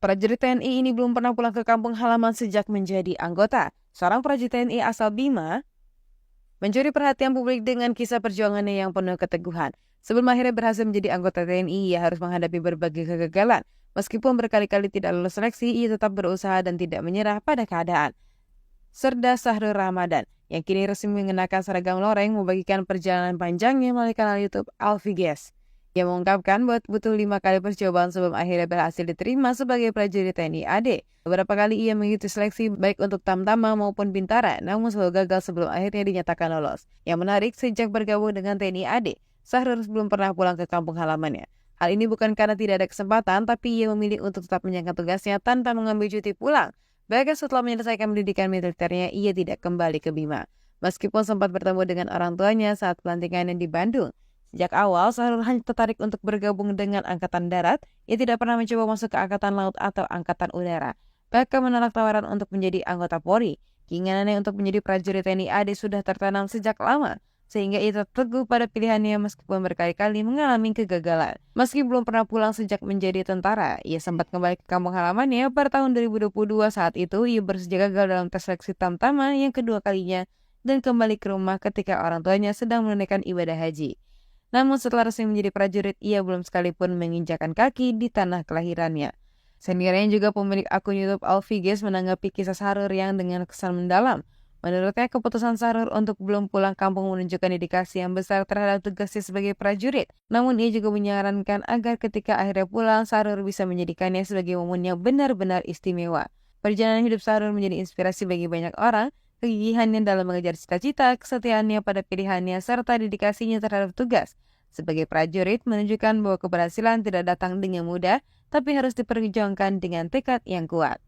Prajurit TNI ini belum pernah pulang ke kampung halaman sejak menjadi anggota. Seorang prajurit TNI asal Bima mencuri perhatian publik dengan kisah perjuangannya yang penuh keteguhan. Sebelum akhirnya berhasil menjadi anggota TNI, ia harus menghadapi berbagai kegagalan. Meskipun berkali-kali tidak lolos seleksi, ia tetap berusaha dan tidak menyerah pada keadaan. Serda Sahrul Ramadan, yang kini resmi mengenakan seragam loreng, membagikan perjalanan panjangnya melalui kanal YouTube Alfiges. Ia mengungkapkan bahwa butuh 5 kali percobaan sebelum akhirnya berhasil diterima sebagai prajurit TNI AD. Beberapa kali ia mengikuti seleksi baik untuk Tamtama maupun Bintara, namun selalu gagal sebelum akhirnya dinyatakan lolos. Yang menarik, sejak bergabung dengan TNI AD, Sahrul belum pernah pulang ke kampung halamannya. Hal ini bukan karena tidak ada kesempatan, tapi ia memilih untuk tetap menjalankan tugasnya tanpa mengambil cuti pulang. Bahkan setelah menyelesaikan pendidikan militernya, ia tidak kembali ke Bima. Meskipun sempat bertemu dengan orang tuanya saat pelantikannya di Bandung. Sejak awal, Sahrul hanya tertarik untuk bergabung dengan Angkatan Darat. Ia tidak pernah mencoba masuk ke Angkatan Laut atau Angkatan Udara. Bahkan menolak tawaran untuk menjadi anggota Polri. Keinginannya untuk menjadi prajurit TNI AD sudah tertanam sejak lama, sehingga ia tetap teguh pada pilihannya meskipun berkali-kali mengalami kegagalan. Meski belum pernah pulang sejak menjadi tentara, ia sempat kembali ke kampung halamannya pada tahun 2022. Saat itu, ia bersedia gagal dalam tes seleksi Tamtama yang kedua kalinya dan kembali ke rumah ketika orang tuanya sedang menunaikan ibadah haji. Namun setelah resmi menjadi prajurit, ia belum sekalipun menginjakan kaki di tanah kelahirannya. Seniornya juga pemilik akun YouTube Alfiges menanggapi kisah Sahrul yang dengan kesan mendalam. Menurutnya, keputusan Sahrul untuk belum pulang kampung menunjukkan dedikasi yang besar terhadap tugasnya sebagai prajurit. Namun ia juga menyarankan agar ketika akhirnya pulang, Sahrul bisa menjadikannya sebagai momen yang benar-benar istimewa. Perjalanan hidup Sahrul menjadi inspirasi bagi banyak orang. Kegigihannya dalam mengejar cita-cita, kesetiaannya pada pilihannya, serta dedikasinya terhadap tugas sebagai prajurit menunjukkan bahwa keberhasilan tidak datang dengan mudah, tapi harus diperjuangkan dengan tekad yang kuat.